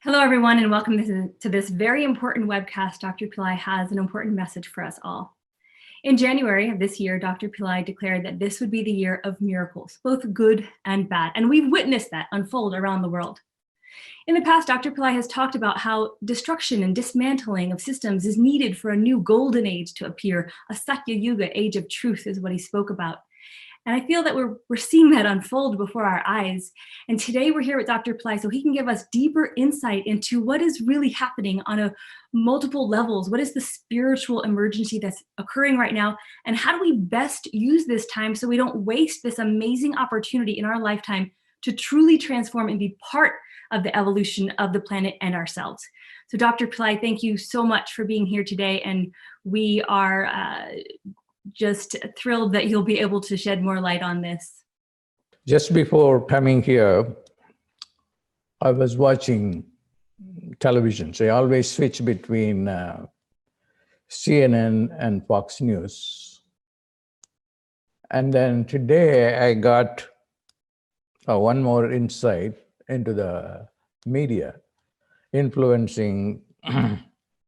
Hello, everyone, and welcome to this very important webcast. Dr. Pillai has an important message for us all. In January of this year, Dr. Pillai declared that this would be the year of miracles, both good and bad, and we've witnessed that unfold around the world. In the past, Dr. Pillai has talked about how destruction and dismantling of systems is needed for a new golden age to appear. A Satya Yuga, age of truth, is what he spoke about. And I feel that we're seeing that unfold before our eyes. And today we're here with Dr. Pillai so he can give us deeper insight into what is really happening on multiple levels. What is the spiritual emergency that's occurring right now? And how do we best use this time so we don't waste this amazing opportunity in our lifetime to truly transform and be part of the evolution of the planet and ourselves? So Dr. Pillai, thank you so much for being here today. And we are just thrilled that you'll be able to shed more light on this. Just before coming here, I was watching television. So I always switch between CNN and Fox News. And then today I got one more insight into the media influencing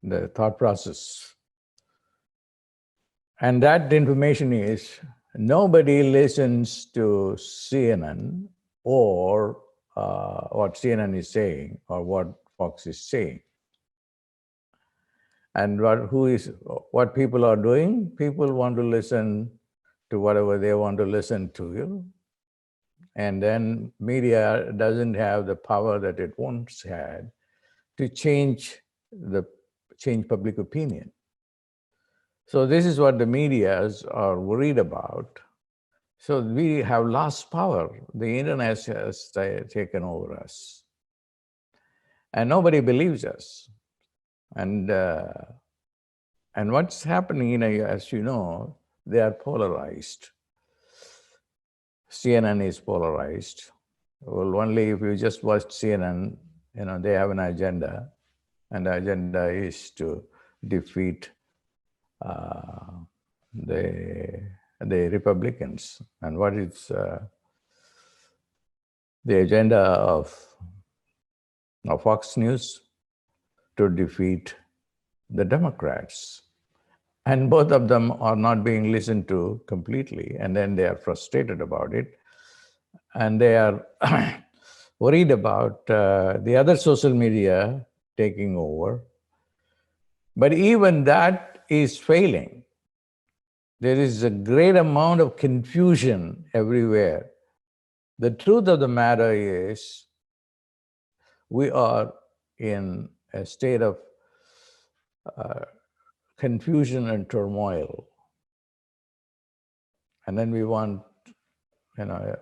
the thought process. And that information is nobody listens to CNN or what CNN is saying or what Fox is saying. And what people are doing, people want to listen to whatever they want to listen to you. And then media doesn't have the power that it once had to change public opinion. So this is what the medias are worried about. So we have lost power. The internet has taken over us. And nobody believes us. And what's happening, as you know, they are polarized. CNN is polarized. Well, only if you just watch CNN, they have an agenda. And the agenda is to defeat the Republicans. And what is the agenda of Fox News? To defeat the Democrats. And both of them are not being listened to completely. And then they are frustrated about it. And they are worried about the other social media taking over. But even that is failing. There is a great amount of confusion everywhere. The truth of the matter is we are in a state of confusion and turmoil. And then we want, a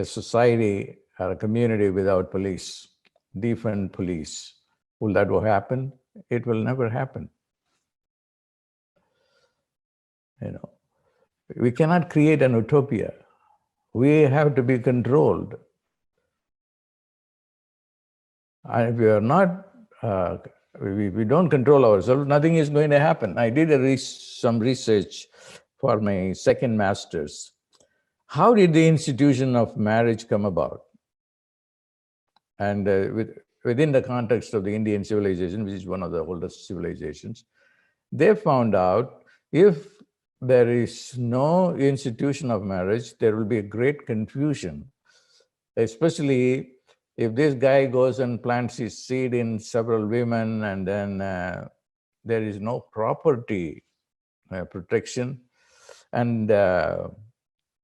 society or a community without police, defund police. Will that happen? It will never happen. We cannot create an utopia. We have to be controlled. And if we are not, we don't control ourselves, nothing is going to happen. I did some research for my second master's. How did the institution of marriage come about? And within the context of the Indian civilization, which is one of the oldest civilizations, they found out if there is no institution of marriage, there will be a great confusion, especially if this guy goes and plants his seed in several women and then there is no property protection, and there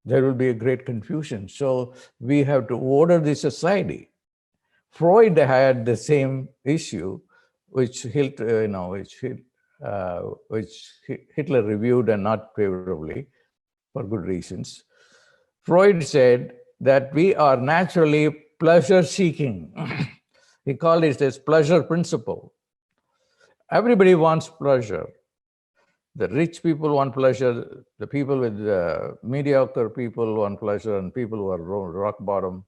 will be a great confusion. So we have to order the society. Freud had the same issue, which Hitler reviewed and not favorably for good reasons. Freud said that we are naturally pleasure-seeking. He called it as pleasure principle. Everybody wants pleasure. The rich people want pleasure. The people with mediocre people want pleasure, and people who are rock bottom,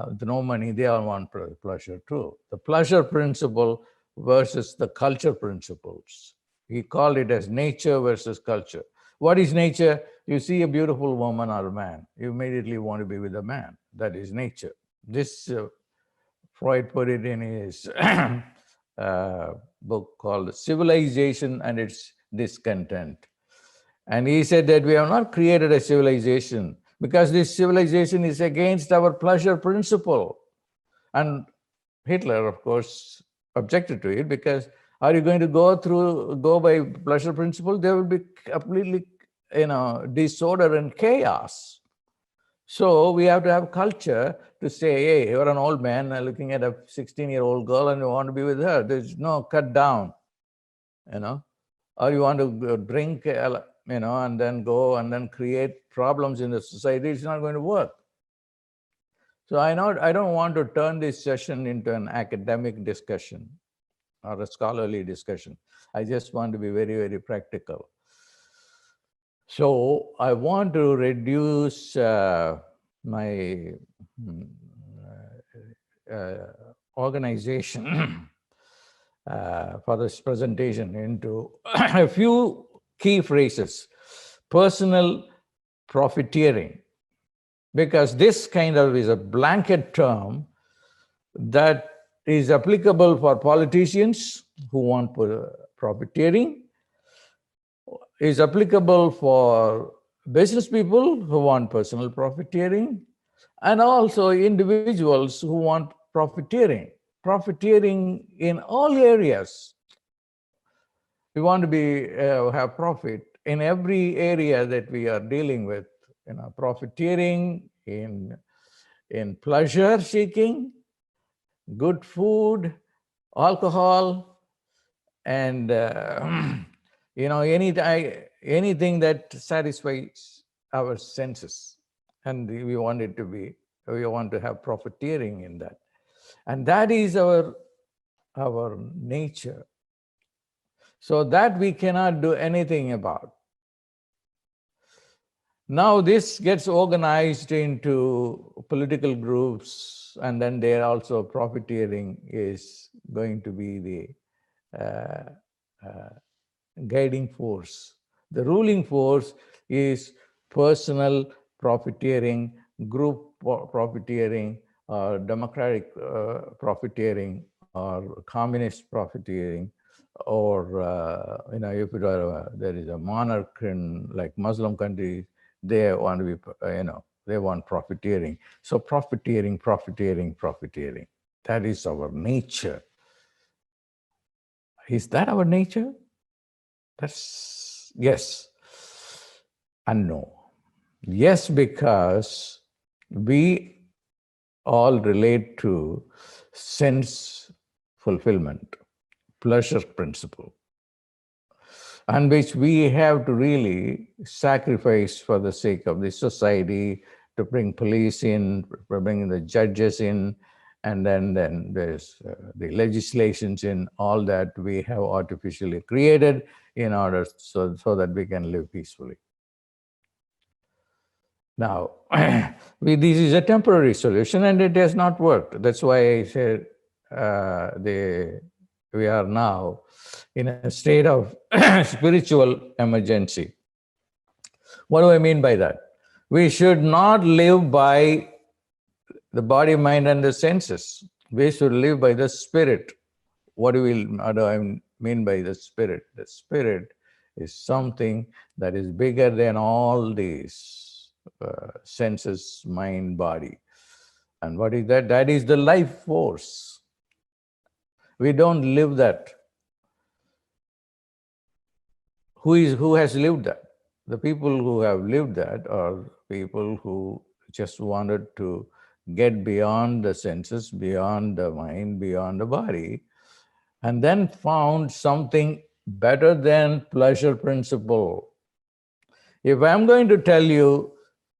with no money, they all want pleasure too. The pleasure principle versus the culture principles. He called it as nature versus culture. What is nature? You see a beautiful woman or a man, you immediately want to be with a man. That is nature. This Freud put it in his book called Civilization and Its Discontent. And he said that we have not created a civilization because this civilization is against our pleasure principle. And Hitler, of course, objected to it because are you going to go by pleasure principle? There will be completely, disorder and chaos. So we have to have culture to say, hey, you're an old man looking at a 16-year-old girl and you want to be with her. There's no cut down, or you want to drink, and then go and then create problems in the society. It's not going to work. So I don't want to turn this session into an academic discussion or a scholarly discussion. I just want to be very, very practical. So I want to reduce my organization for this presentation into a few key phrases. Personal profiteering, because this kind of is a blanket term that is applicable for politicians who want profiteering, is applicable for business people who want personal profiteering, and also individuals who want profiteering. Profiteering in all areas. We want to have profit in every area that we are dealing with. Profiteering in pleasure seeking, good food, alcohol, and anything that satisfies our senses, and we want to have profiteering in that, and that is our nature. So that we cannot do anything about. Now this gets organized into political groups, and then there also profiteering is going to be the guiding force. The ruling force is personal profiteering, group profiteering, or democratic profiteering, or communist profiteering, or if there is a monarch in like Muslim countries, they want to be, they want profiteering. So profiteering. That is our nature. Is that our nature? That's yes and no. Yes, because we all relate to sense fulfillment, pleasure principle, and which we have to really sacrifice for the sake of the society, to bring police in, to bring the judges in, and then there's the legislations in, all that we have artificially created in order so that we can live peacefully. Now, this is a temporary solution and it has not worked. That's why I said we are now in a state of spiritual emergency. What do I mean by that? We should not live by the body, mind, and the senses. We should live by the spirit. What do I mean by the spirit? The spirit is something that is bigger than all these senses, mind, body. And what is that? That is the life force. We don't live that. Who has lived that? The people who have lived that are people who just wanted to get beyond the senses, beyond the mind, beyond the body, and then found something better than pleasure principle. If I'm going to tell you,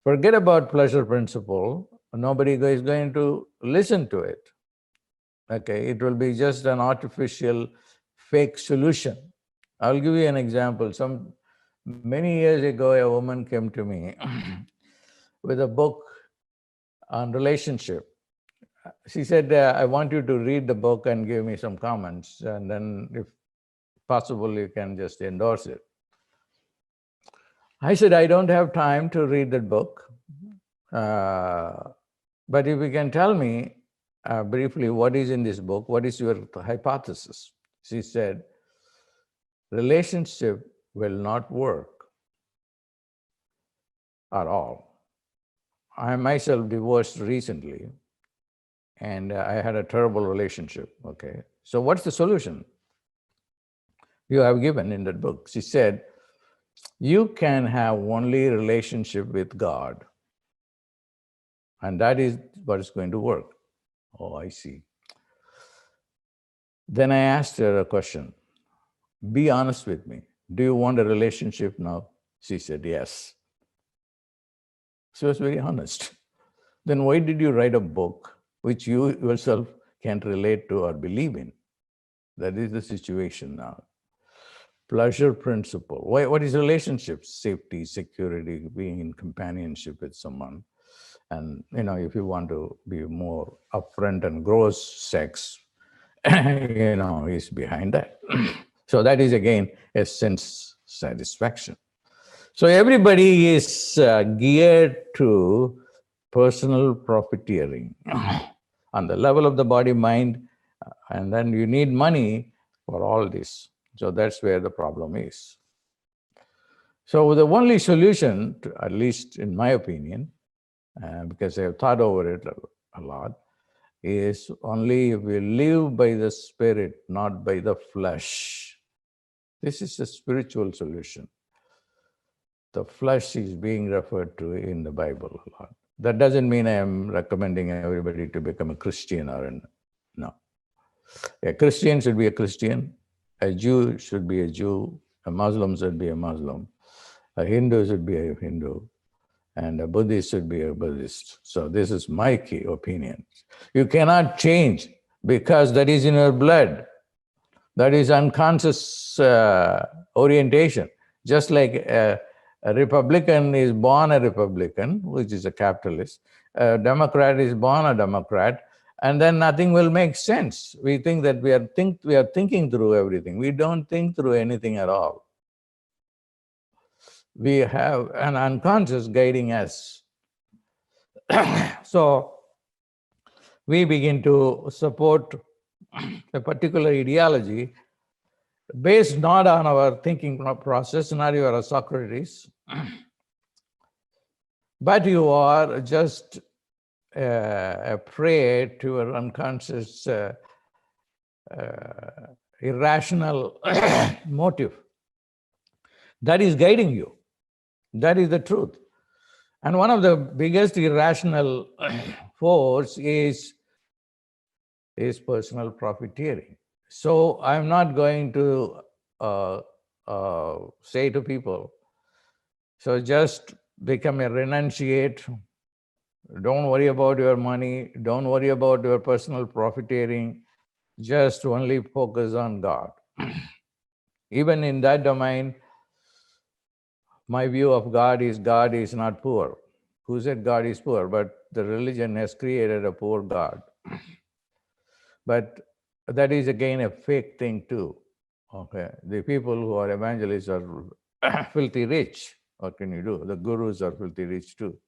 forget about pleasure principle, nobody is going to listen to it. Okay, it will be just an artificial fake solution. I'll give you an example. Many years ago, a woman came to me with a book on relationship. She said, I want you to read the book and give me some comments, and then if possible, you can just endorse it. I said, I don't have time to read that book, but if you can tell me briefly, what is in this book? What is your hypothesis? She said, relationship will not work at all. I myself divorced recently, and I had a terrible relationship. Okay. So what's the solution you have given in that book? She said, you can have only relationship with God, and that is what is going to work. Oh, I see. Then I asked her a question. Be honest with me. Do you want a relationship now? She said, yes. She was very honest. Then why did you write a book which you yourself can't relate to or believe in? That is the situation now. Pleasure principle. What is relationships? Safety, security, being in companionship with someone. And if you want to be more upfront and gross, sex, is behind that. So that is again a sense satisfaction. So everybody is geared to personal profiteering on the level of the body, mind, and then you need money for all this. So that's where the problem is. So the only solution, at least in my opinion, because I have thought over it a lot, is only if we live by the Spirit, not by the flesh. This is a spiritual solution. The flesh is being referred to in the Bible a lot. That doesn't mean I am recommending everybody to become a Christian no. A Christian should be a Christian. A Jew should be a Jew. A Muslim should be a Muslim. A Hindu should be a Hindu. And a Buddhist should be a Buddhist. So this is my key opinion. You cannot change because that is in your blood. That is unconscious orientation. Just like a Republican is born a Republican, which is a capitalist. A Democrat is born a Democrat, and then nothing will make sense. We think that we are thinking through everything. We don't think through anything at all. We have an unconscious guiding us. So we begin to support a particular ideology based not on our thinking process, not you are a Socrates, but you are just a prey to an unconscious, irrational motive that is guiding you. That is the truth. And one of the biggest irrational force is personal profiteering. So I'm not going to say to people, so just become a renunciate. Don't worry about your money. Don't worry about your personal profiteering. Just only focus on God. Even in that domain, my view of God is not poor. Who said God is poor? But the religion has created a poor God. But that is again a fake thing too. Okay, the people who are evangelists are filthy rich. What can you do? The gurus are filthy rich too.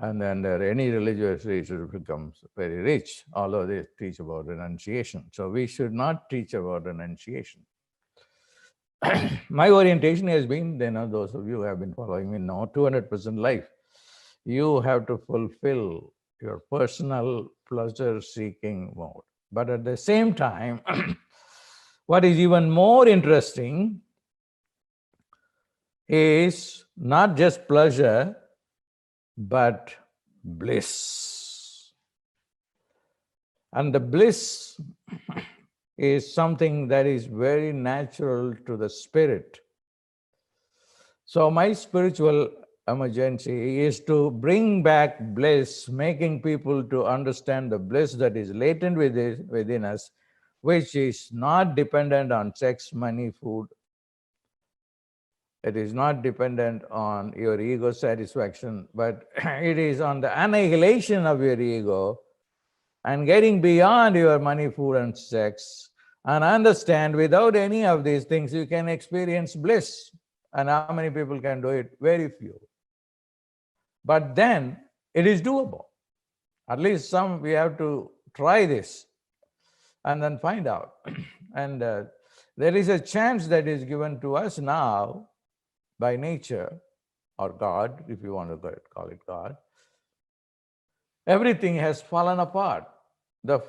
And then any religious leader becomes very rich, although they teach about renunciation. So we should not teach about renunciation. My orientation has been, those of you who have been following me now, 200% life. You have to fulfill your personal pleasure-seeking mode. But at the same time, what is even more interesting is not just pleasure, but bliss. And the bliss is something that is very natural to the spirit. So my spiritual emergency is to bring back bliss, making people to understand the bliss that is latent within us, which is not dependent on sex, money, food. It is not dependent on your ego satisfaction, but it is on the annihilation of your ego and getting beyond your money, food, and sex, and understand without any of these things you can experience bliss. And how many people can do it? Very few. But then it is doable. At least we have to try this and then find out. And there is a chance that is given to us now by nature, or God, if you want to call it God. Everything has fallen apart. The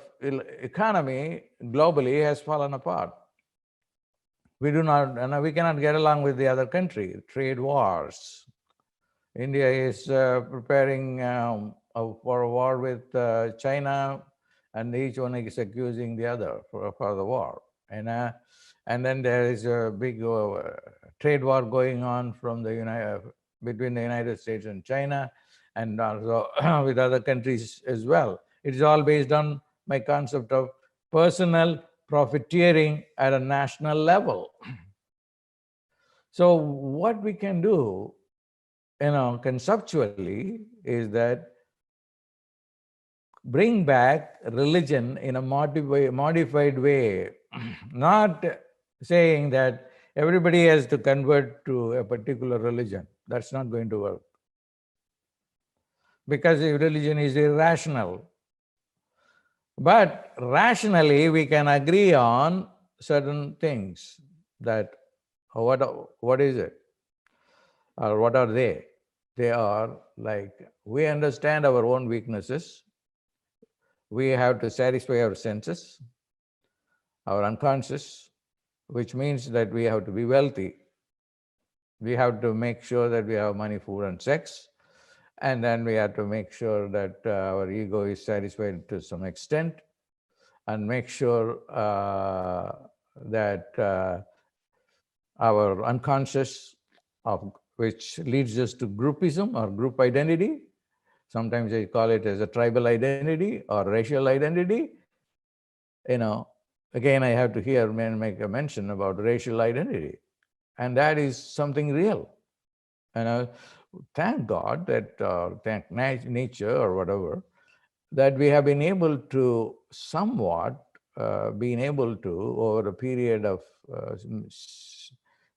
economy globally has fallen apart. We cannot get along with the other country. Trade wars. India is preparing for a war with China, and each one is accusing the other for the war. And then there is a big trade war going on from between the United States and China, and also with other countries as well. It's all based on my concept of personal profiteering at a national level. So what we can do, conceptually, is that bring back religion in a modified way, not saying that everybody has to convert to a particular religion. That's not going to work, because religion is irrational. But rationally, we can agree on certain things. That what is it, or what are they? They are like, we understand our own weaknesses. We have to satisfy our senses, our unconscious, which means that we have to be wealthy. We have to make sure that we have money, food, and sex. And then we have to make sure that our ego is satisfied to some extent, and make sure that our unconscious, which leads us to groupism or group identity. Sometimes they call it as a tribal identity or racial identity. Again, I have to make a mention about racial identity. And that is something real. And thank God that, thank nature or whatever, that we have been able to somewhat, over a period of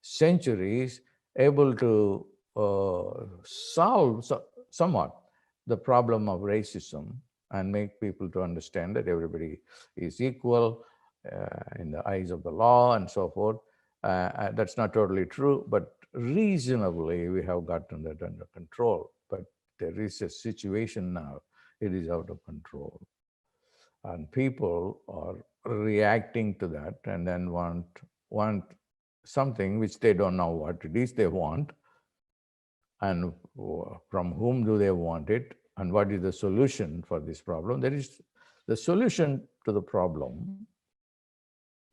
centuries, able to solve somewhat the problem of racism, and make people to understand that everybody is equal in the eyes of the law and so forth. That's not totally true, but reasonably we have gotten that under control. But there is a situation now, it is out of control. And people are reacting to that, and then want something which they don't know what it is they want, and from whom do they want it, and what is the solution for this problem. There is the solution to the problem,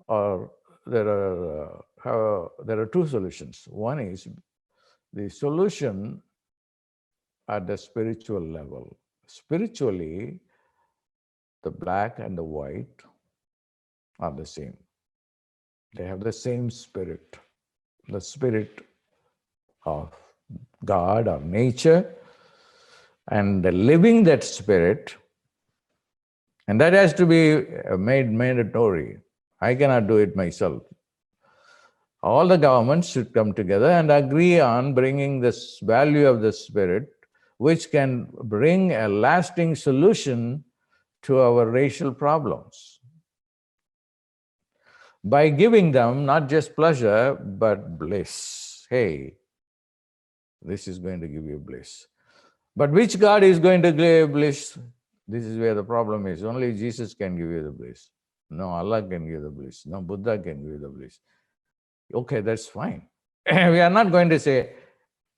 or there are two solutions. One is the solution at the spiritual level. Spiritually, the black and the white are the same. They have the same spirit, the spirit of God or nature, and living that spirit, and that has to be made mandatory. I cannot do it myself. All the governments should come together and agree on bringing this value of the spirit, which can bring a lasting solution to our racial problems, by giving them not just pleasure, but bliss. Hey, this is going to give you bliss. But which God is going to give bliss? This is where the problem is. Only Jesus can give you the bliss. No Allah can give the bliss. No Buddha can give you the bliss. Okay, that's fine. We are not going to say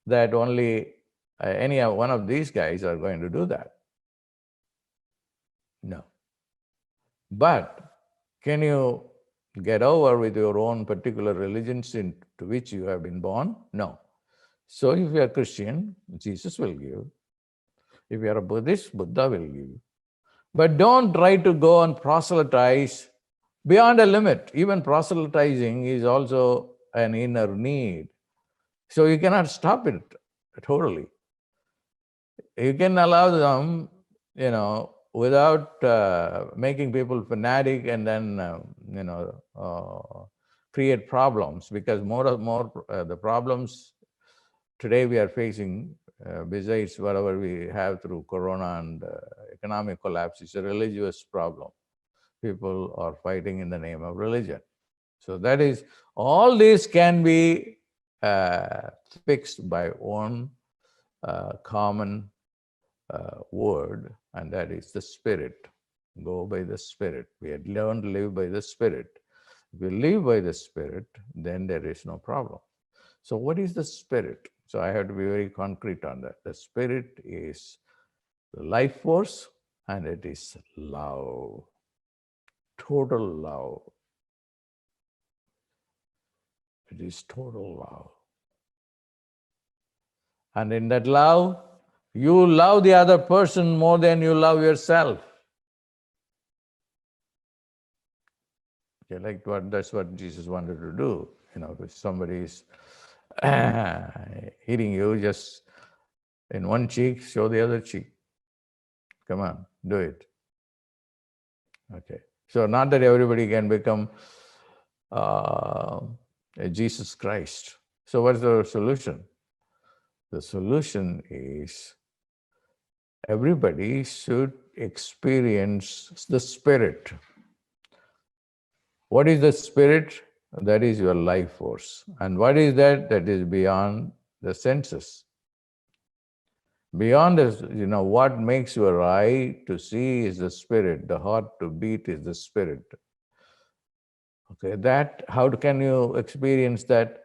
that only any one of these guys are going to do that. No. But can you get over with your own particular religions into which you have been born? No. So if you are Christian, Jesus will give. If you are a Buddhist, Buddha will give. But don't try to go and proselytize beyond a limit. Even proselytizing is also an inner need. So you cannot stop it totally. You can allow them, without making people fanatic, and then, create problems, because more the problems today we are facing besides whatever we have through corona and economic collapse, it's a religious problem. People are fighting in the name of religion. So that is, all this can be fixed by one common word, and that is the Spirit. Go by the Spirit. We had learned to live by the Spirit. If we live by the Spirit, then there is no problem. So what is the Spirit? So I have to be very concrete on that. The Spirit is the life force, and it is love, total love. It is total love. And in that love, you love the other person more than you love yourself. Okay, like that's what Jesus wanted to do. If somebody is hitting you, just in one cheek, show the other cheek. Come on, do it. Okay. So not that everybody can become a Jesus Christ. So what's the solution? The solution is everybody should experience the Spirit. What is the Spirit? That is your life force. And what is that? That is beyond the senses. Beyond this, what makes your eye to see is the Spirit. The heart to beat is the Spirit. Okay, how can you experience that?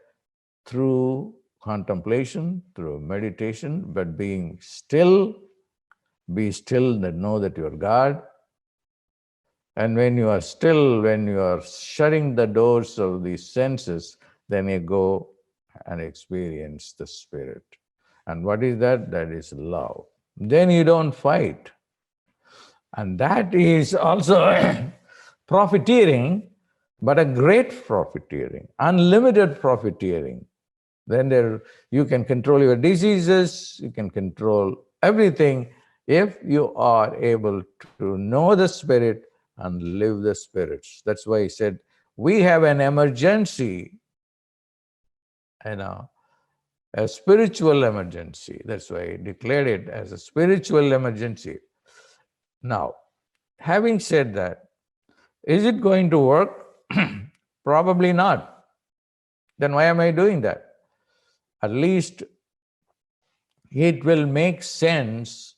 Through contemplation, through meditation, but being still. Be still and know that you are God. And when you are still, when you are shutting the doors of these senses, then you go and experience the Spirit. And what is that? That is love. Then you don't fight. And that is also profiteering, but a great profiteering, unlimited profiteering. Then you can control your diseases, you can control everything if you are able to know the Spirit and live the spirits. That's why he said, we have an emergency, a spiritual emergency. That's why he declared it as a spiritual emergency. Now, having said that, is it going to work? Probably not. Then why am I doing that? At least it will make sense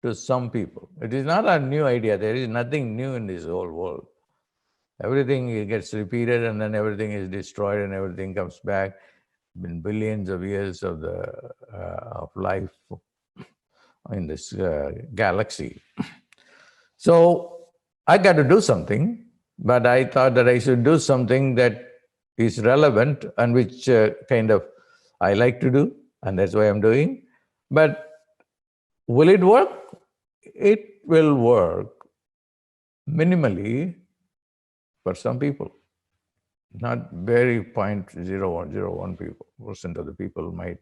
to some people. It is not a new idea. There is nothing new in this whole world. Everything gets repeated and then everything is destroyed and everything comes back. Been billions of years of life in this galaxy. So I got to do something, but I thought that I should do something that is relevant and which I like to do, and that's why I'm doing. But will it work? It will work minimally for some people. Not very 0.01% of the people might.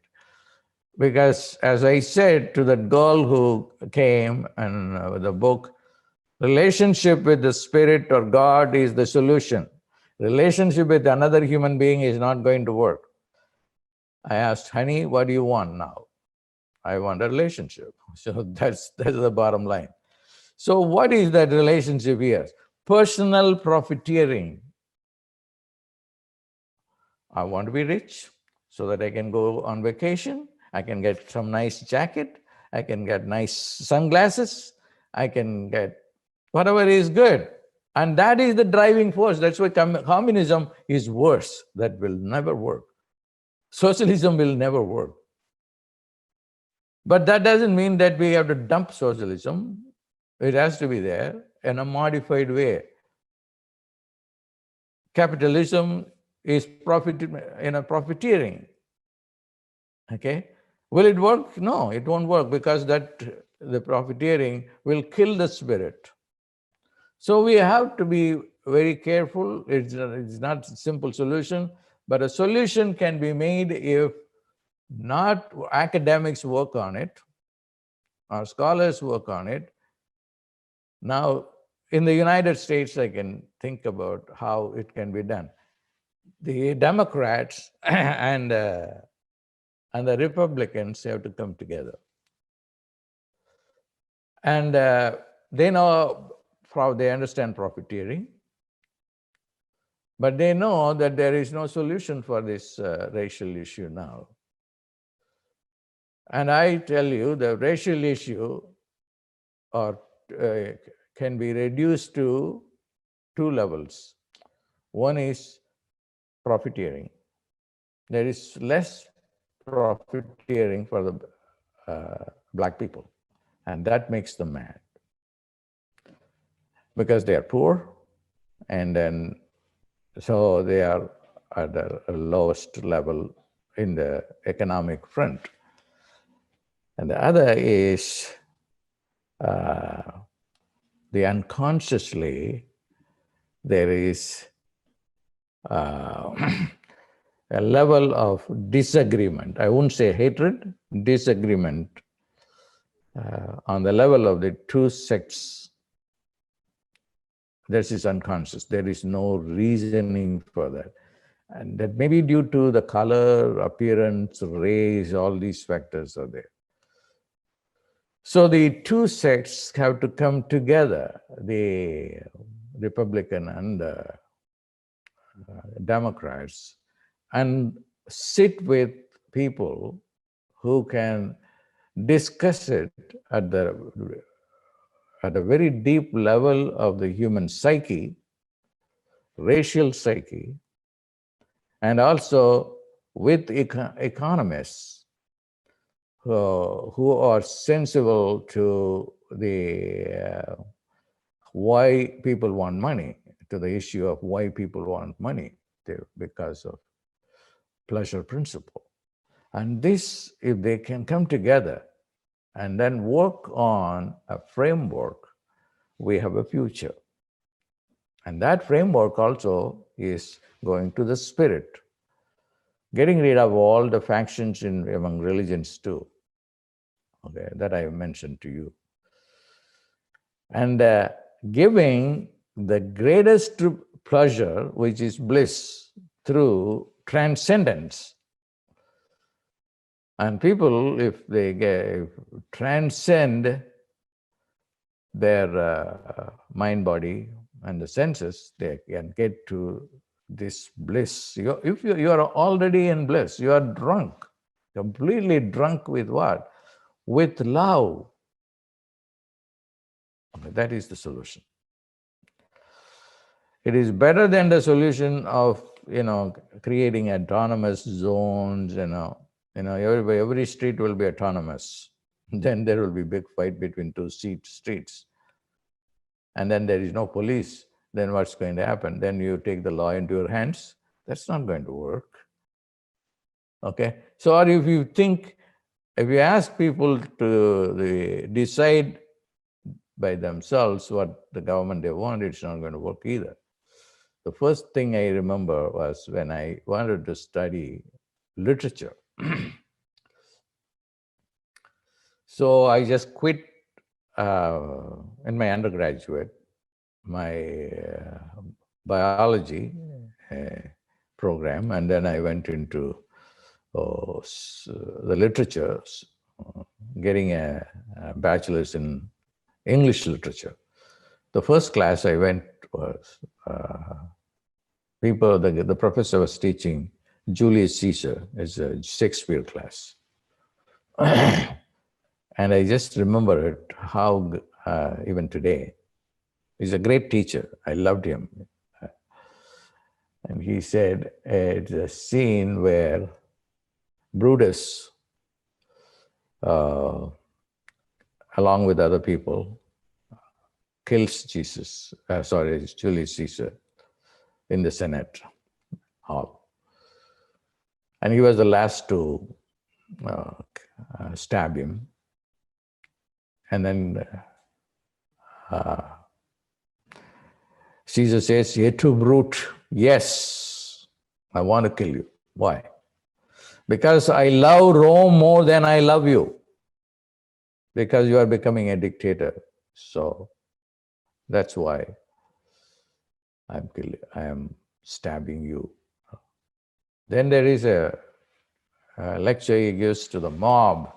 Because as I said to that girl who came and with the book, relationship with the Spirit or God is the solution. Relationship with another human being is not going to work. I asked, honey, what do you want now? I want a relationship. So that's the bottom line. So what is that relationship here? Personal profiteering. I want to be rich so that I can go on vacation. I can get some nice jacket. I can get nice sunglasses. I can get whatever is good. And that is the driving force. That's why communism is worse. That will never work. Socialism will never work. But that doesn't mean that we have to dump socialism. It has to be there in a modified way. Capitalism is profiteering. Okay? Will it work? No, it won't work because the profiteering will kill the Spirit. So we have to be very careful. It's not a simple solution, but a solution can be made if not academics work on it, or scholars work on it. Now, in the United States, I can think about how it can be done. The Democrats and and the Republicans have to come together. And they understand profiteering, but they know that there is no solution for this racial issue now. And I tell you, the racial issue can be reduced to two levels. One is profiteering. There is less profiteering for the black people, and that makes them mad because they are poor, and then so they are at the lowest level in the economic front. And the other is the unconsciously there is a level of disagreement. I wouldn't say hatred, disagreement on the level of the two sects. This is unconscious. There is no reasoning for that. And that may be due to the color, appearance, race, all these factors are there. So the two sects have to come together, the Republican and the Democrats, and sit with people who can discuss it at a very deep level of the human psyche, racial psyche, and also with economists who are sensible to the why people want money, to the issue of why people want money, because of pleasure principle. And this, if they can come together and then work on a framework, we have a future. And that framework also is going to the spirit, getting rid of all the factions among religions too, okay, that I mentioned to you. And giving the greatest pleasure, which is bliss, through transcendence. And people, if they transcend their mind, body, and the senses, they can get to this bliss. If you are already in bliss, you are drunk, completely drunk with what? With love. Okay, that is the solution. It is better than the solution of creating autonomous zones. Every street will be autonomous. Then there will be big fight between two streets, and then there is no police. Then what's going to happen? Then you take the law into your hands. That's not going to work. Okay. So, or if you ask people to decide by themselves what the government they want, it's not going to work either. The first thing I remember was when I wanted to study literature. So I just quit in my undergraduate, my biology program, and then I went into the literature, getting a bachelor's in English literature. The first class I went was the professor was teaching Julius Caesar as a Shakespeare class. And I just remember it, how even today, he's a great teacher. I loved him. And he said, it's a scene where Brutus, along with other people, kills Julius Caesar in the Senate hall. And he was the last to stab him. And then Caesar says, "You're too brute. Yes, I want to kill you." Why? Because I love Rome more than I love you. Because you are becoming a dictator. So that's why I am stabbing you. Then there is a lecture he gives to the mob.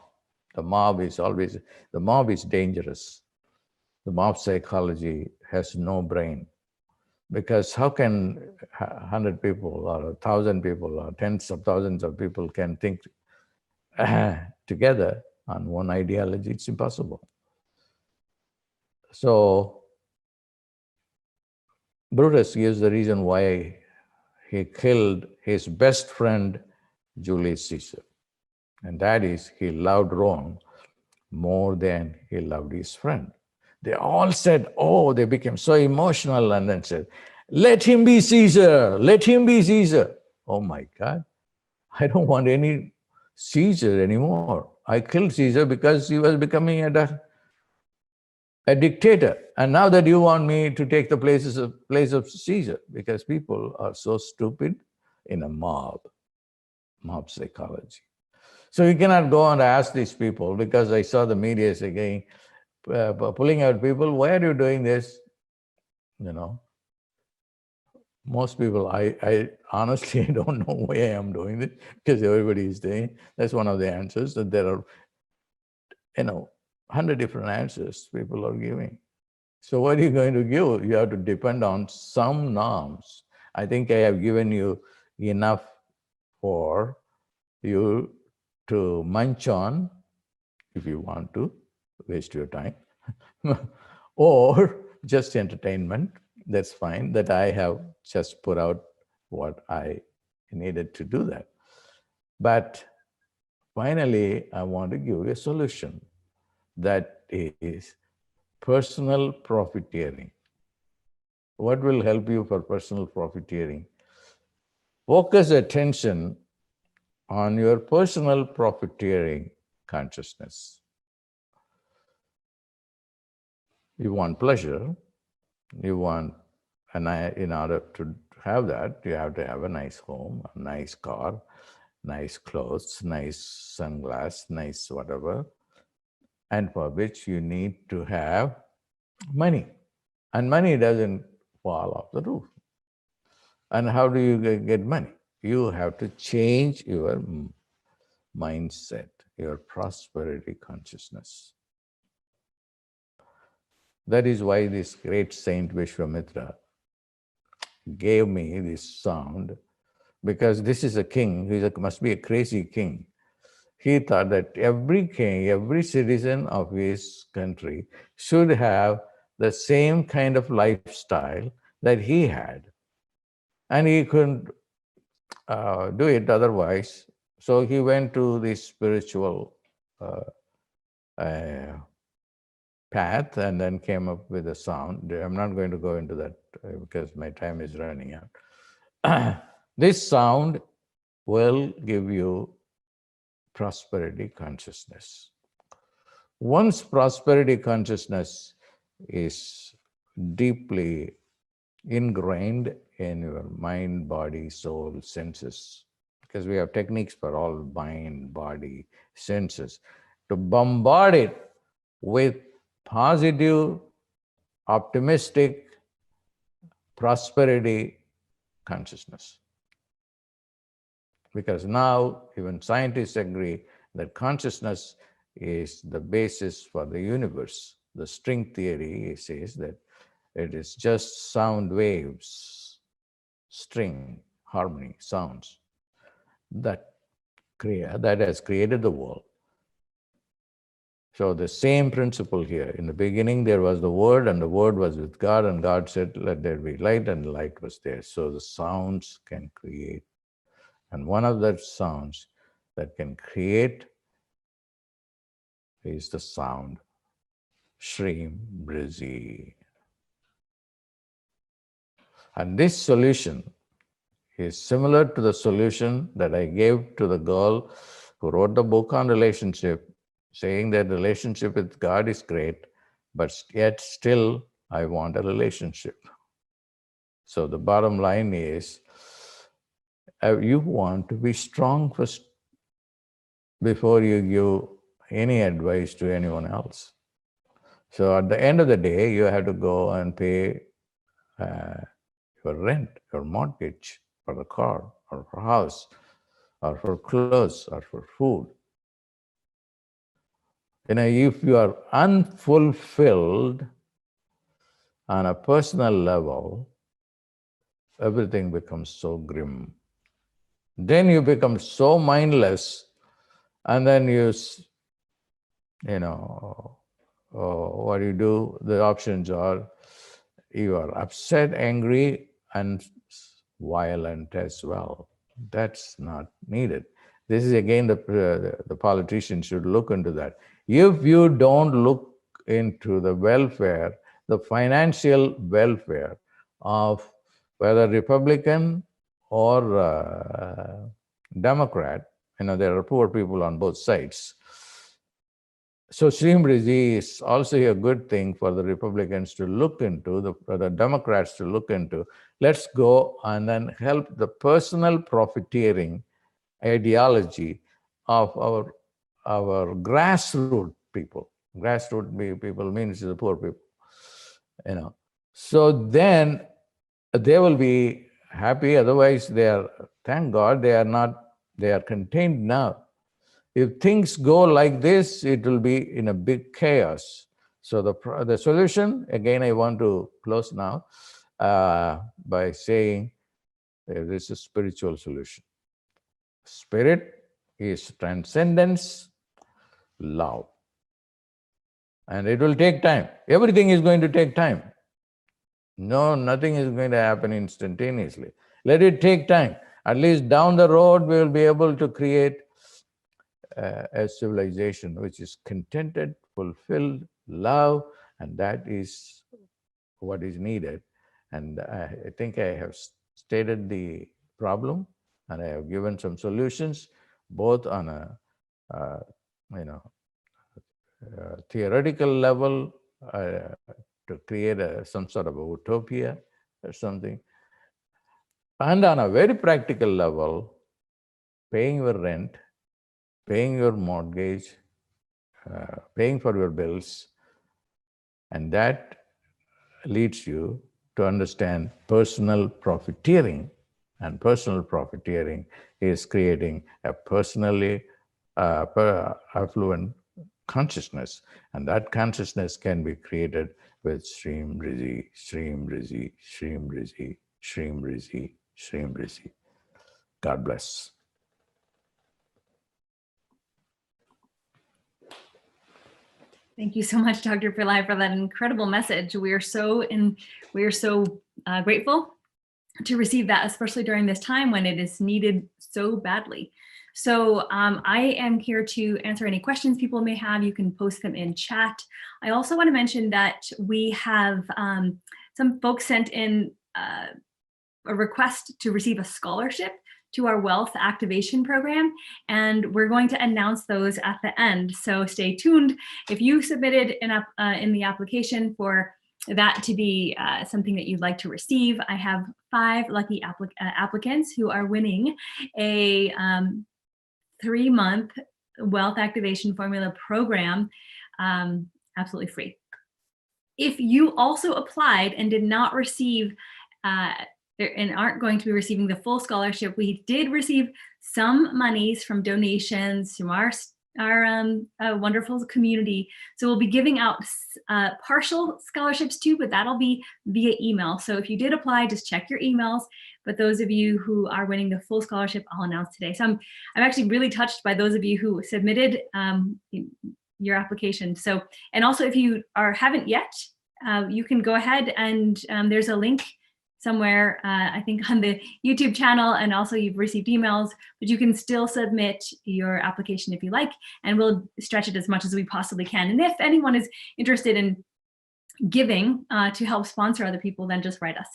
The mob is dangerous. The mob psychology has no brain. Because how can 100 people or 1,000 people or tens of thousands of people can think together on one ideology? It's impossible. So Brutus gives the reason why he killed his best friend, Julius Caesar. And that is, he loved Rome more than he loved his friend. They all said, oh, they became so emotional and then said, let him be Caesar, let him be Caesar. Oh my God, I don't want any Caesar anymore. I killed Caesar because he was becoming a dictator. And now that you want me to take the place of Caesar, because people are so stupid in a mob psychology. So you cannot go and ask these people, because I saw the media again pulling out people, why are you doing this? You know, most people, I honestly don't know why I am doing this, because everybody is doing. That's one of the answers, that there are, 100 different answers people are giving. So what are you going to give? You have to depend on some norms. I think I have given you enough for you to munch on if you want to waste your time, or just entertainment. That's fine. That I have just put out what I needed to do that. But finally, I want to give you a solution that is personal profiteering. What will help you for personal profiteering? Focus attention on your personal profiteering consciousness. You want pleasure, you want, and in order to have that, you have to have a nice home, a nice car, nice clothes, nice sunglasses, nice whatever, and for which you need to have money. And money doesn't fall off the roof. And how do you get money? You have to change your mindset, your prosperity consciousness. That is why this great saint Vishwamitra gave me this sound, because this is a king, must be a crazy king. He thought that every king, every citizen of his country should have the same kind of lifestyle that he had. And he couldn't do it otherwise. So he went to the spiritual path and then came up with a sound. I'm not going to go into that because my time is running out. This sound will give you prosperity consciousness. Once prosperity consciousness is deeply ingrained in your mind, body, soul, senses, because we have techniques for all mind, body, senses, to bombard it with positive, optimistic prosperity consciousness. Because now even scientists agree that consciousness is the basis for the universe. The string theory says that it is just sound waves, string, harmony, sounds that has created the world. So the same principle here. In the beginning, there was the Word, and the Word was with God, and God said, let there be light, and the light was there. So the sounds can create. And one of the sounds that can create is the sound Shrim Brizi. And this solution is similar to the solution that I gave to the girl who wrote the book on relationship, saying that relationship with God is great, but yet still I want a relationship. So the bottom line is, you want to be strong first before you give any advice to anyone else. So at the end of the day, you have to go and pay your rent, your mortgage, for the car or for house. or for clothes or for food. If you are unfulfilled on a personal level, everything becomes so grim. Then you become so mindless, and then what you do, the options are you are upset, angry, and violent as well. That's not needed. This is again the politicians should look into that. If you don't look into the welfare, the financial welfare of whether Republican or Democrat, there are poor people on both sides. So Srimriji is also a good thing for the Republicans to look into, the Democrats to look into. Let's go and then help the personal profiteering ideology of our grassroots people. Grassroots people means the poor people. So then they will be happy. Otherwise, thank God, they are contained now. If things go like this, it will be in a big chaos. So the solution, again, I want to close now by saying there is a spiritual solution. Spirit is transcendence, love. And it will take time. Everything is going to take time. No, nothing is going to happen instantaneously. Let it take time. At least down the road, we will be able to create a civilization which is contented, fulfilled, love, and that is what is needed. And I think I have stated the problem, and I have given some solutions, both on a theoretical level to create some sort of a utopia or something, and on a very practical level, paying your rent, paying your mortgage, paying for your bills, and that leads you to understand personal profiteering. And personal profiteering is creating a personally affluent consciousness, and that consciousness can be created with Srimriji, Srimriji, Srimriji, Srimriji, Srimriji. God bless. Thank you so much, Dr. Pillai, for that incredible message. We are so grateful to receive that, especially during this time when it is needed so badly. So I am here to answer any questions people may have. You can post them in chat. I also want to mention that we have some folks sent in a request to receive a scholarship to our wealth activation program, and we're going to announce those at the end. So stay tuned. If you submitted in the application for that to be something that you'd like to receive, I have 5 lucky applicants who are winning a 3-month wealth activation formula program, absolutely free. If you also applied and did not receive and aren't going to be receiving the full scholarship, we did receive some monies from donations from our wonderful community. So we'll be giving out partial scholarships too, but that'll be via email. So if you did apply, just check your emails. But those of you who are winning the full scholarship, I'll announce today. So I'm actually really touched by those of you who submitted your application. So, and also if you haven't yet, you can go ahead and there's a link somewhere, I think on the YouTube channel, and also you've received emails, but you can still submit your application if you like, and we'll stretch it as much as we possibly can. And if anyone is interested in giving to help sponsor other people, then just write us.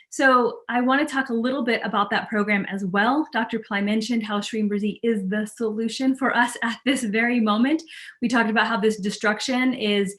So I want to talk a little bit about that program as well. Dr. Pillai mentioned how Srimriji is the solution for us at this very moment. We talked about how this destruction is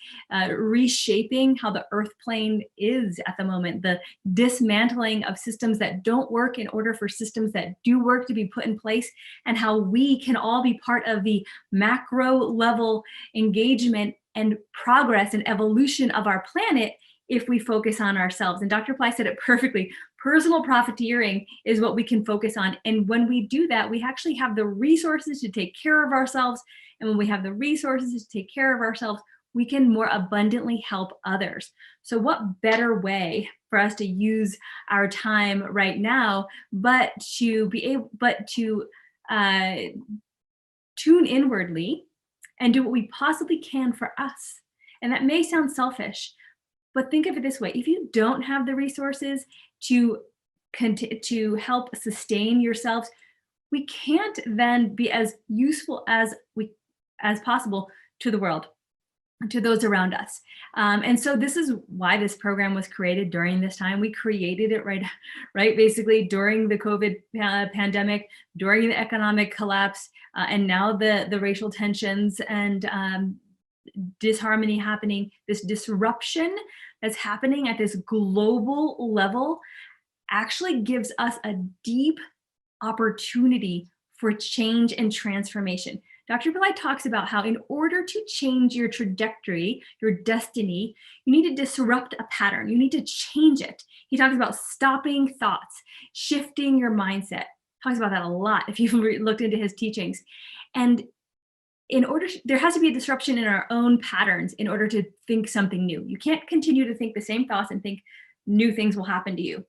reshaping how the earth plane is at the moment, the dismantling of systems that don't work in order for systems that do work to be put in place, and how we can all be part of the macro level engagement and progress and evolution of our planet if we focus on ourselves. And Dr. Pillai said it perfectly. Personal profiteering is what we can focus on. And when we do that, we actually have the resources to take care of ourselves. And when we have the resources to take care of ourselves, we can more abundantly help others. So what better way for us to use our time right now, but to tune inwardly and do what we possibly can for us. And that may sound selfish, but think of it this way. If you don't have the resources to help sustain yourselves, we can't then be as useful as possible to the world, to those around us. And so this is why this program was created during this time. We created it right basically during the COVID pandemic, during the economic collapse, and now the racial tensions and disharmony happening, this disruption that's happening at this global level actually gives us a deep opportunity for change and transformation. Dr. Pillai talks about how in order to change your trajectory, your destiny, you need to disrupt a pattern. You need to change it. He talks about stopping thoughts, shifting your mindset. Talks about that a lot if you've looked into his teachings. And there has to be a disruption in our own patterns in order to think something new. You can't continue to think the same thoughts and think new things will happen to you.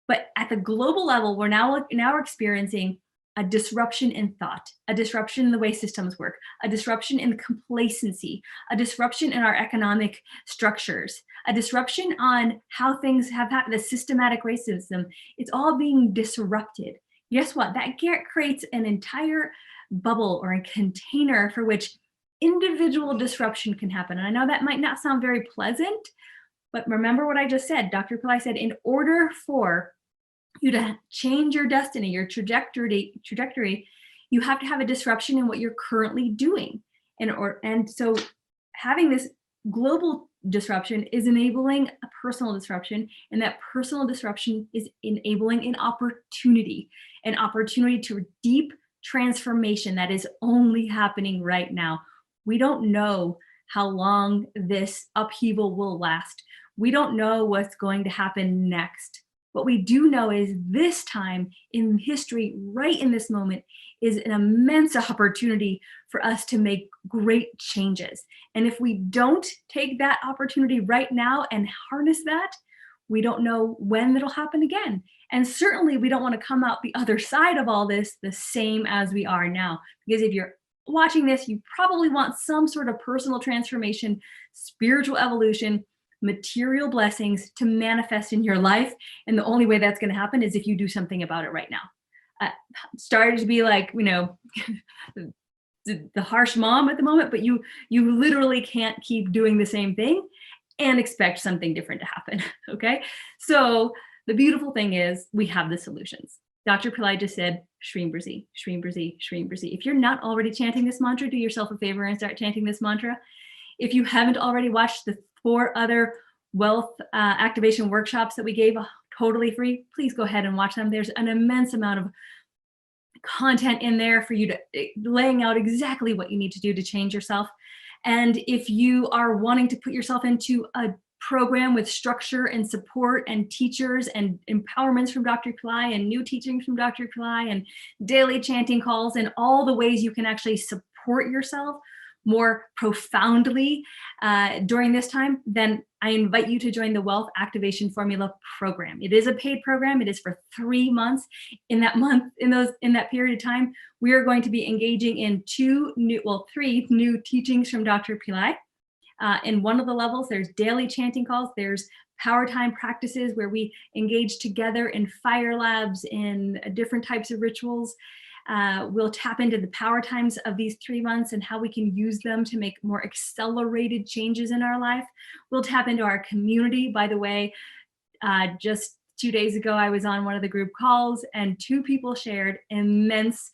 But at the global level, we're now experiencing a disruption in thought, a disruption in the way systems work, a disruption in complacency, a disruption in our economic structures, a disruption on how things have happened, the systematic racism. It's all being disrupted. Guess what? That creates an entire bubble or a container for which individual disruption can happen. And I know that might not sound very pleasant, but remember what I just said. Dr. Pillai said, in order for you to change your destiny, your trajectory, you have to have a disruption in what you're currently doing. And so having this global disruption is enabling a personal disruption, and that personal disruption is enabling an opportunity to deep transformation that is only happening right now. We don't know how long this upheaval will last. We don't know what's going to happen next. What we do know is this time in history, right in this moment, is an immense opportunity for us to make great changes. And if we don't take that opportunity right now and harness that, we don't know when it'll happen again. And certainly we don't want to come out the other side of all this the same as we are now. Because if you're watching this, you probably want some sort of personal transformation, spiritual evolution, material blessings to manifest in your life. And the only way that's going to happen is if you do something about it right now. Started to be like, the harsh mom at the moment, but you literally can't keep doing the same thing and expect something different to happen. Okay. So the beautiful thing is we have the solutions. Dr. Pillai just said, Shreem Brazi, Shreem Brazi, Shreem Brazi. If you're not already chanting this mantra, do yourself a favor and start chanting this mantra. If you haven't already watched the 4 other wealth activation workshops that we gave totally free, please go ahead and watch them. There's an immense amount of content in there for you to laying out exactly what you need to do to change yourself. And if you are wanting to put yourself into a program with structure and support and teachers and empowerments from Dr. Pillai and new teachings from Dr. Pillai and daily chanting calls and all the ways you can actually support yourself more profoundly during this time, then I invite you to join the Wealth Activation Formula program. It is a paid program. It is for 3 months. In that period of time, we are going to be engaging in 3 new teachings from Dr. Pillai. In one of the levels, there's daily chanting calls. There's power time practices where we engage together in fire labs, in different types of rituals. We'll tap into the power times of these 3 months and how we can use them to make more accelerated changes in our life. We'll tap into our community. By the way, just 2 days ago, I was on one of the group calls and 2 people shared immense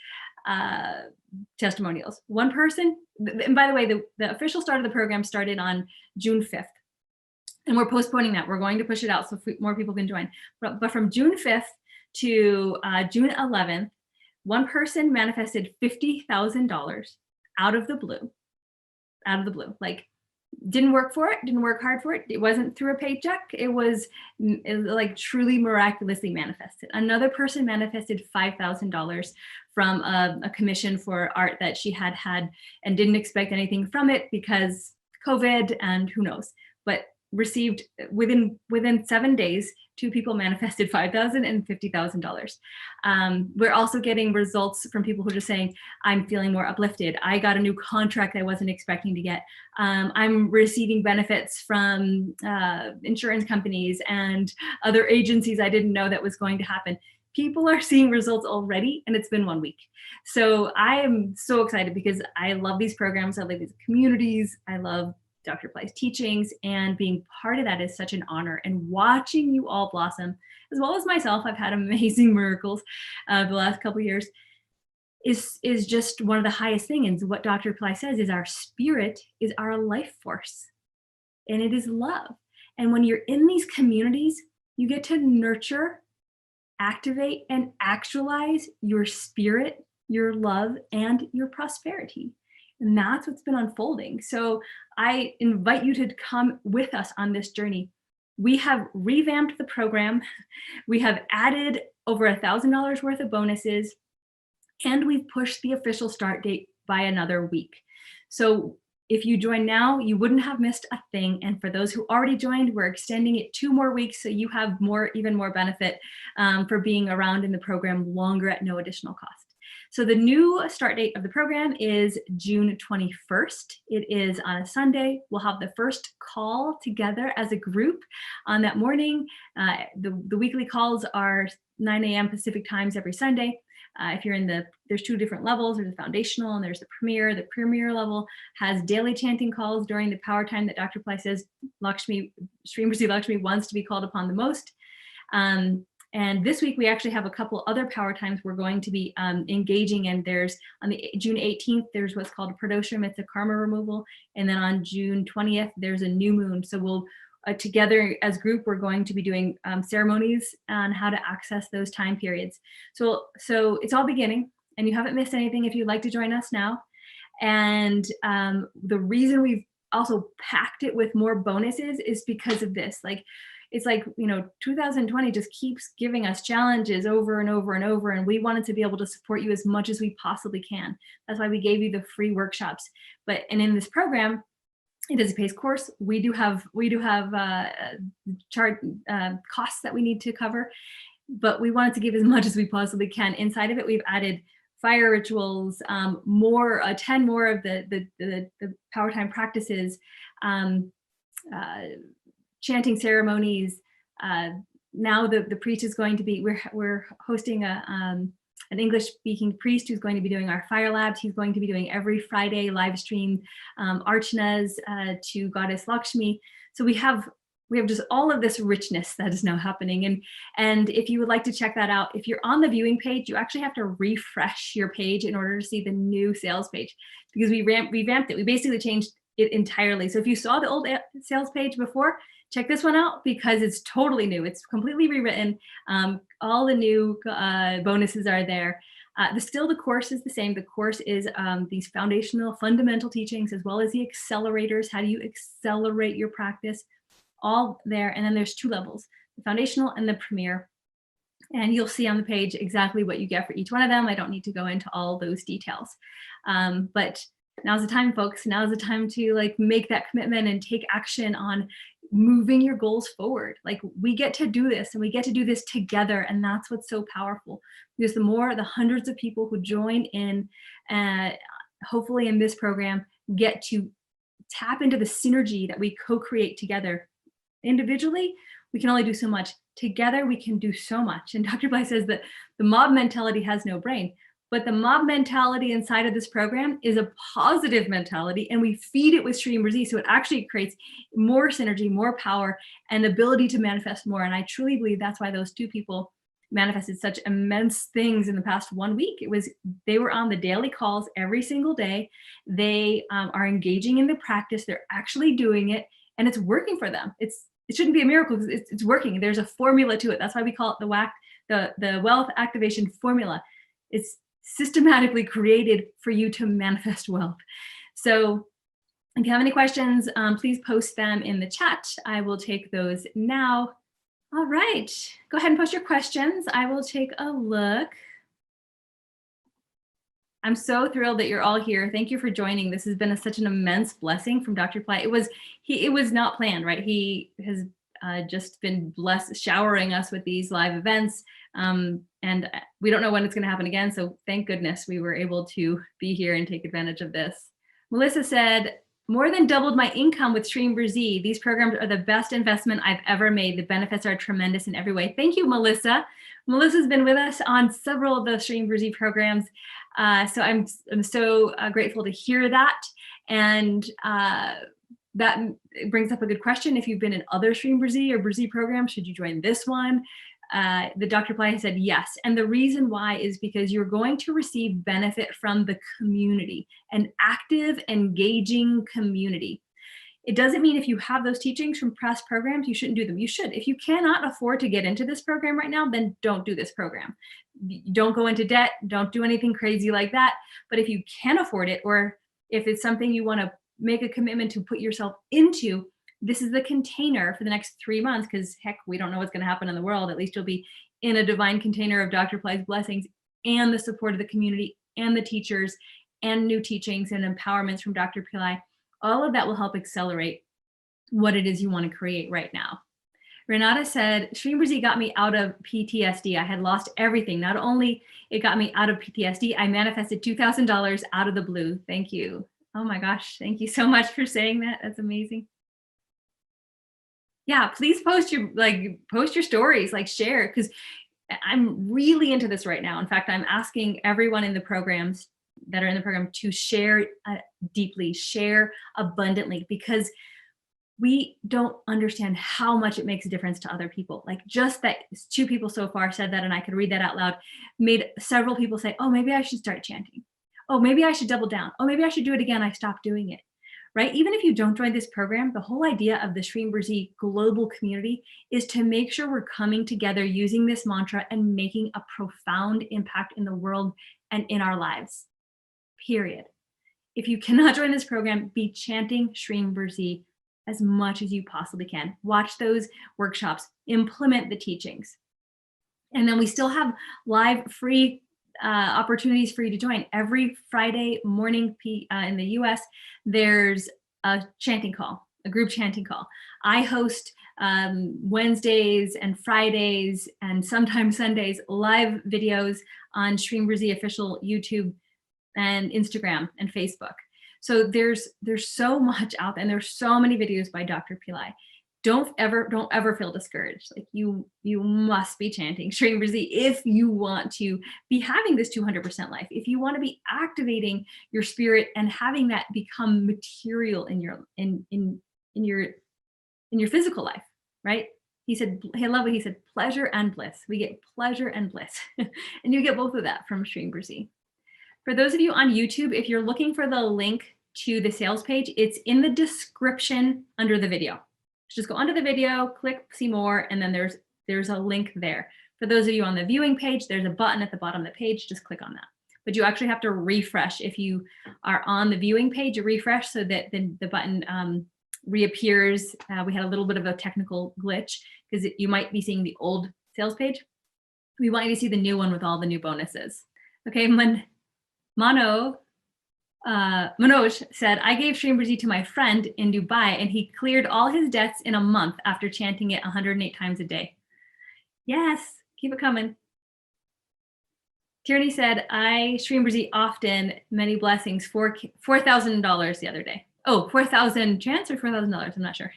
testimonials. One person, and by the way, the official start of the program started on June 5th. And we're postponing that. We're going to push it out so more people can join. But from June 5th to June 11th, one person manifested $50,000 out of the blue, like didn't work for it, didn't work hard for it. It wasn't through a paycheck. It was like truly miraculously manifested. Another person manifested $5,000 from a commission for art that she had and didn't expect anything from it because COVID and who knows, but received within 7 days, 2 people manifested $5,000 and $50,000. We're also getting results from people who are just saying, I'm feeling more uplifted. I got a new contract I wasn't expecting to get. I'm receiving benefits from insurance companies and other agencies I didn't know that was going to happen. People are seeing results already, and it's been 1 week. So I am so excited because I love these programs. I love these communities. I love Dr. Pillai's teachings, and being part of that is such an honor. And watching you all blossom, as well as myself, I've had amazing miracles the last couple of years, is just one of the highest things. And what Dr. Pillai says is our spirit is our life force, and it is love. And when you're in these communities, you get to nurture, activate, and actualize your spirit, your love, and your prosperity. And that's what's been unfolding. So I invite you to come with us on this journey. We have revamped the program. We have added over $1,000 worth of bonuses, and we've pushed the official start date by another week. So if you join now, you wouldn't have missed a thing. And for those who already joined, we're extending it 2 more weeks, so you have even more benefit for being around in the program longer at no additional cost. So the new start date of the program is June 21st. It is on a Sunday. We'll have the first call together as a group on that morning. The weekly calls are 9 a.m. Pacific times every Sunday. If you're there's 2 different levels. There's the foundational and there's the premier. The premier level has daily chanting calls during the power time that Dr. Pillai says Srimati Lakshmi wants to be called upon the most. And this week, we actually have a couple other power times we're going to be engaging in. There's on the June 18th, there's what's called a pradosham, it's a karma removal. And then on June 20th, there's a new moon. So we'll together as group, we're going to be doing ceremonies on how to access those time periods. So it's all beginning, and you haven't missed anything if you'd like to join us now. And the reason we've also packed it with more bonuses is because of this. It's like, 2020 just keeps giving us challenges over and over and over, and we wanted to be able to support you as much as we possibly can. That's why we gave you the free workshops. And in this program, it is a PACE course. We do have costs that we need to cover, but we wanted to give as much as we possibly can. Inside of it, we've added fire rituals, 10 more of the power time practices, chanting ceremonies. Now the priest is going to be, we're hosting an English-speaking priest who's going to be doing our fire labs. He's going to be doing every Friday live stream archanas to Goddess Lakshmi. So we have just all of this richness that is now happening. And if you would like to check that out, if you're on the viewing page, you actually have to refresh your page in order to see the new sales page, because we revamped it. We basically changed it entirely. So if you saw the old sales page before, check this one out because it's totally new. It's completely rewritten. All the new bonuses are there. The course is the same. The course is these foundational fundamental teachings, as well as the accelerators. How do you accelerate your practice? All there. And then there's 2 levels, the foundational and the premier. And you'll see on the page exactly what you get for each one of them. I don't need to go into all those details. But now's the time, folks. Now's the time to make that commitment and take action on moving your goals forward. We get to do this, and we get to do this together. And that's what's so powerful, because the hundreds of people who join in, hopefully in this program, get to tap into the synergy that we co-create together. Individually, we can only do so much. Together, we can do so much. And Dr. Pillai says that the mob mentality has no brain. But the mob mentality inside of this program is a positive mentality, and we feed it with Srimati, so it actually creates more synergy, more power, and ability to manifest more. And I truly believe that's why those 2 people manifested such immense things in the past 1 week. They were on the daily calls every single day. They are engaging in the practice. They're actually doing it, and it's working for them. It shouldn't be a miracle because it's working. There's a formula to it. That's why we call it the wealth activation formula. It's systematically created for you to manifest wealth. So If you have any questions, please post them in the chat. I will take those now. All right, go ahead and post your questions. I will take a look. I'm so thrilled that you're all here. Thank you for joining. This has been such an immense blessing from Dr. Pillai. It was not planned, right? He has just been blessed, showering us with these live events. And we don't know when it's going to happen again. So thank goodness we were able to be here and take advantage of this. Melissa said, more than doubled my income with StreamBreezy. These programs are the best investment I've ever made. The benefits are tremendous in every way. Thank you, Melissa. Melissa's been with us on several of the StreamBreezy programs. So I'm so grateful to hear that. And that brings up a good question. If you've been in other StreamBreezy or Breezy programs, should you join this one? The Dr. Pillai said yes. And the reason why is because you're going to receive benefit from the community, an active, engaging community. It doesn't mean if you have those teachings from past programs, you shouldn't do them. You should. If you cannot afford to get into this program right now, then don't do this program. Don't go into debt. Don't do anything crazy like that. But if you can afford it, or if it's something you want to make a commitment to put yourself into, this is the container for the next 3 months, because heck, we don't know what's going to happen in the world. At least you'll be in a divine container of Dr. Pillai's blessings and the support of the community and the teachers and new teachings and empowerments from Dr. Pillai. All of that will help accelerate what it is you want to create right now. Renata said, StreamBreezy got me out of PTSD. I had lost everything. Not only it got me out of PTSD, I manifested $2,000 out of the blue. Thank you. Oh my gosh, thank you so much for saying that. That's amazing. Yeah, please post your stories, share, because I'm really into this right now. In fact, I'm asking everyone in the programs that are in the program to share deeply, share abundantly, because we don't understand how much it makes a difference to other people. Just that 2 people so far said that, and I could read that out loud, made several people say, oh, maybe I should start chanting. Oh, maybe I should double down. Oh, maybe I should do it again. I stopped doing it. Right? Even if you don't join this program, the whole idea of the StreamBreezy global community is to make sure we're coming together using this mantra and making a profound impact in the world and in our lives, period. If you cannot join this program, be chanting StreamBreezy as much as you possibly can. Watch those workshops, implement the teachings. And then we still have live free opportunities for you to join. Every Friday morning in the US, there's a chanting call, a group chanting call. I host Wednesdays and Fridays and sometimes Sundays live videos on StreamBreezy official YouTube and Instagram and Facebook. So there's so much out there, and there's so many videos by Dr. Pillai. Don't ever feel discouraged. You must be chanting StreamBreezy if you want to be having this 200% life. If you want to be activating your spirit and having that become material in your physical life, right? He said, I love what he said, pleasure and bliss. We get pleasure and bliss, and you get both of that from StreamBreezy. For those of you on YouTube, if you're looking for the link to the sales page, it's in the description under the video. Just go under the video, click see more, and then there's a link there. For those of you on the viewing page, there's a button at the bottom of the page. Just click on that. But you actually have to refresh. If you are on the viewing page, you refresh so that the button reappears. We had a little bit of a technical glitch because you might be seeing the old sales page. We want you to see the new one with all the new bonuses. Okay, Manoj said, I gave StreamBreezy to my friend in Dubai, and he cleared all his debts in a month after chanting it 108 times a day. Yes, keep it coming. Tierney said, I StreamBreezy often, many blessings, $4,000 the other day. Oh, 4,000 chants or $4,000? I'm not sure.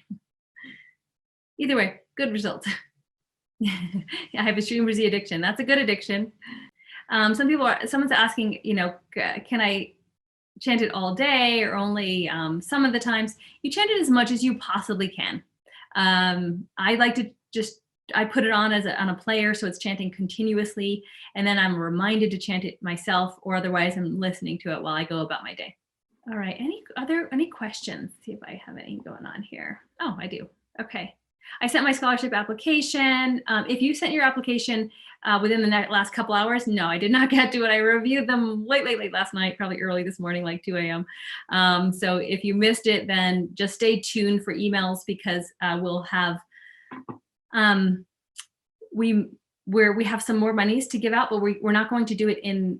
Either way, good results. I have a StreamBreezy addiction. That's a good addiction. Someone's asking, can I chant it all day or only some of the times? You chant it as much as you possibly can. I like to I put it on on a player, so it's chanting continuously, and then I'm reminded to chant it myself, or otherwise I'm listening to it while I go about my day. All right, any questions? See if I have any going on here. Oh, I do. Okay. I sent my scholarship application. If you sent your application within the last couple hours, no, I did not get to it. I reviewed them late last night, probably early this morning, like 2 a.m. So if you missed it, then just stay tuned for emails, because we'll have, we have some more monies to give out, but we're not going to do it in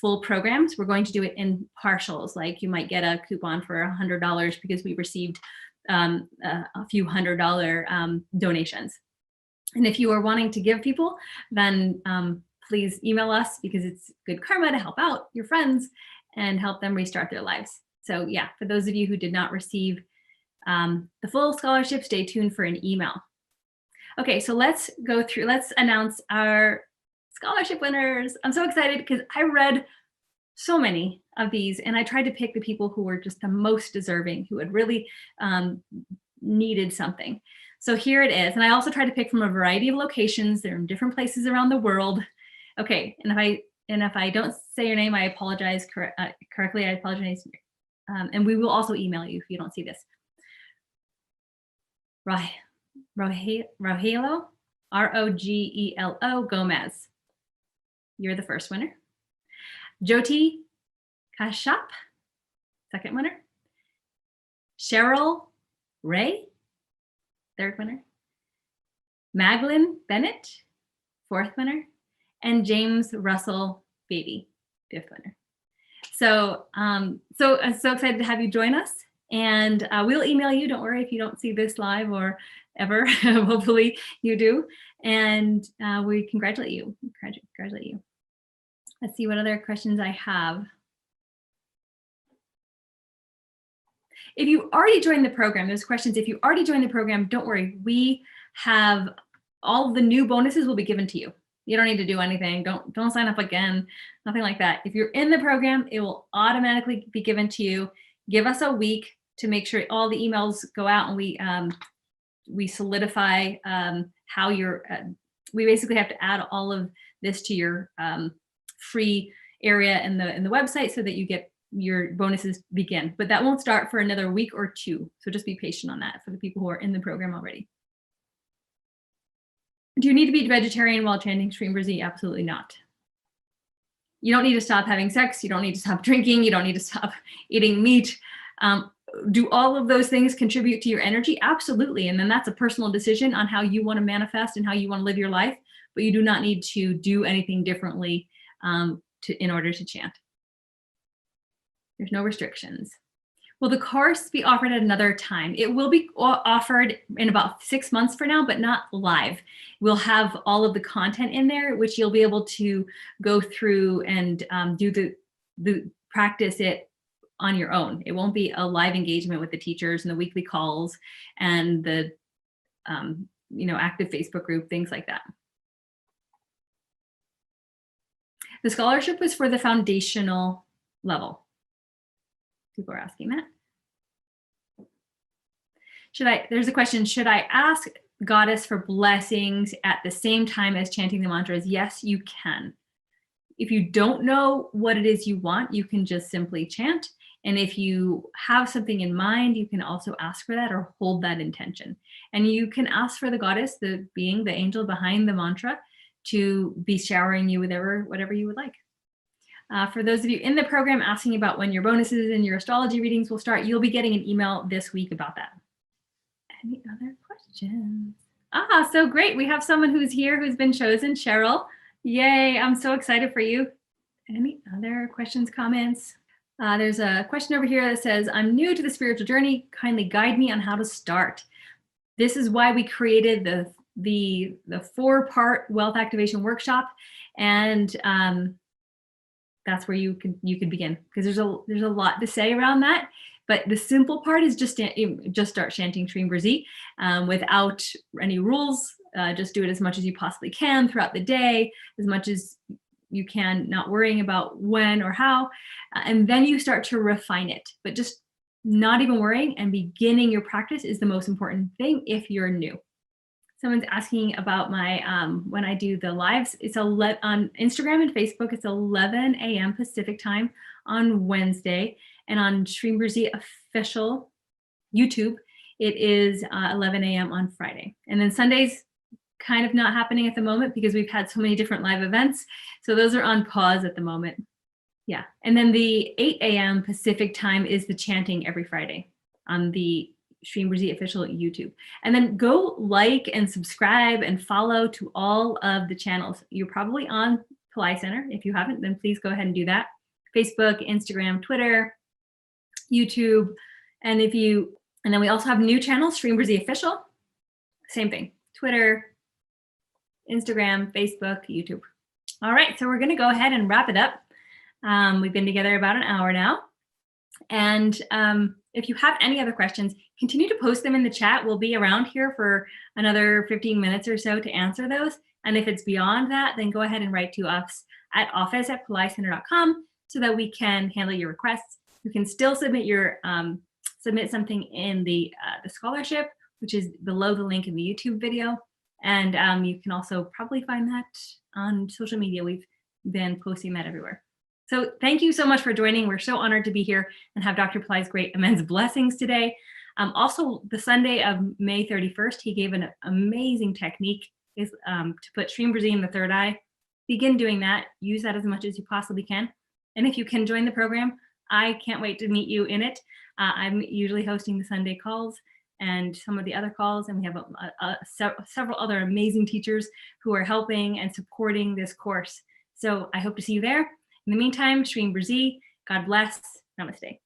full programs. We're going to do it in partials. Like you might get a coupon for $100 because we received a few $100 donations. And if you are wanting to give people, then please email us, because it's good karma to help out your friends and help them restart their lives. So yeah, for those of you who did not receive the full scholarship, stay tuned for an email. Okay, so let's announce our scholarship winners. I'm so excited because I read so many of these, and I tried to pick the people who were just the most deserving, who had really needed something. So here it is. And I also tried to pick from a variety of locations. They're in different places around the world. Okay, and if I don't say your name, I apologize correctly. I apologize. And we will also email you if you don't see this. Rogelio, Rogelo Gomez. You're the first winner. Jyoti Kashyap, second winner. Cheryl Ray, third winner. Maglin Bennett, fourth winner. And James Russell Beatty, fifth winner. So, I'm so excited to have you join us. And we'll email you. Don't worry if you don't see this live or ever. Hopefully you do. And we congratulate you. Congratulate you. Let's see what other questions I have. If you already joined the program, there's questions. If you already joined the program, don't worry. We have all of the new bonuses will be given to you. You don't need to do anything. Don't sign up again. Nothing like that. If you're in the program, it will automatically be given to you. Give us a week to make sure all the emails go out, and we solidify how you're. We basically have to add all of this to your free area in the website so that you get your bonuses begin. But that won't start for another week or two. So just be patient on that for the people who are in the program already. Do you need to be vegetarian while chanting Shri Brzi? Absolutely not. You don't need to stop having sex. You don't need to stop drinking. You don't need to stop eating meat. Do all of those things contribute to your energy? Absolutely. And then that's a personal decision on how you want to manifest and how you want to live your life. But you do not need to do anything differently in order to chant. There's no restrictions. Will the course be offered at another time? It will be offered in about 6 months from now, but not live. We'll have all of the content in there, which you'll be able to go through and do the practice it on your own. It won't be a live engagement with the teachers and the weekly calls and the active Facebook group, things like that. The scholarship was for the foundational level. People are asking that. There's a question, should I ask Goddess for blessings at the same time as chanting the mantras? Yes, you can. If you don't know what it is you want, you can just simply chant. And if you have something in mind, you can also ask for that or hold that intention. And you can ask for the Goddess, the being, the angel behind the mantra, to be showering you with whatever you would like. For those of you in the program asking about when your bonuses and your astrology readings will start, you'll be getting an email this week about that. Any other questions? So great. We have someone who's here who's been chosen, Cheryl. Yay, I'm so excited for you. Any other questions, comments? There's a question over here that says, I'm new to the spiritual journey. Kindly guide me on how to start. This is why we created the 4-part wealth activation workshop. And that's where you can begin, because there's a lot to say around that. But the simple part is just start chanting Shri Brzi without any rules. Just do it as much as you possibly can throughout the day, as much as you can, not worrying about when or how. And then you start to refine it. But just not even worrying and beginning your practice is the most important thing if you're new. Someone's asking about my, when I do the lives, it's on Instagram and Facebook, it's 11 a.m. Pacific time on Wednesday. And on Shri Brzi official YouTube, it is 11 a.m. on Friday. And then Sundays, kind of not happening at the moment because we've had so many different live events. So those are on pause at the moment. Yeah. And then the 8 a.m. Pacific time is the chanting every Friday on the StreamBreezy official YouTube. And then go like and subscribe and follow to all of the channels. You're probably on Pillai Center. If you haven't, then please go ahead and do that. Facebook, Instagram, Twitter, YouTube. And then we also have new channels, StreamBreezy official. Same thing, Twitter, Instagram, Facebook, YouTube. All right, so we're going to go ahead and wrap it up. We've been together about an hour now. And if you have any other questions, continue to post them in the chat. We'll be around here for another 15 minutes or so to answer those. And if it's beyond that, then go ahead and write to us at office@pillaicenter.com so that we can handle your requests. You can still submit your submit something in the scholarship, which is below the link in the YouTube video. And you can also probably find that on social media. We've been posting that everywhere. So thank you so much for joining. We're so honored to be here and have Dr. Pillai's great immense blessings today. Also, the Sunday of May 31st, he gave an amazing technique is to put StreamBreezy in the third eye. Begin doing that. Use that as much as you possibly can. And if you can join the program, I can't wait to meet you in it. I'm usually hosting the Sunday calls and some of the other calls, and we have several other amazing teachers who are helping and supporting this course. So I hope to see you there. In the meantime, StreamBreezy, God bless, namaste.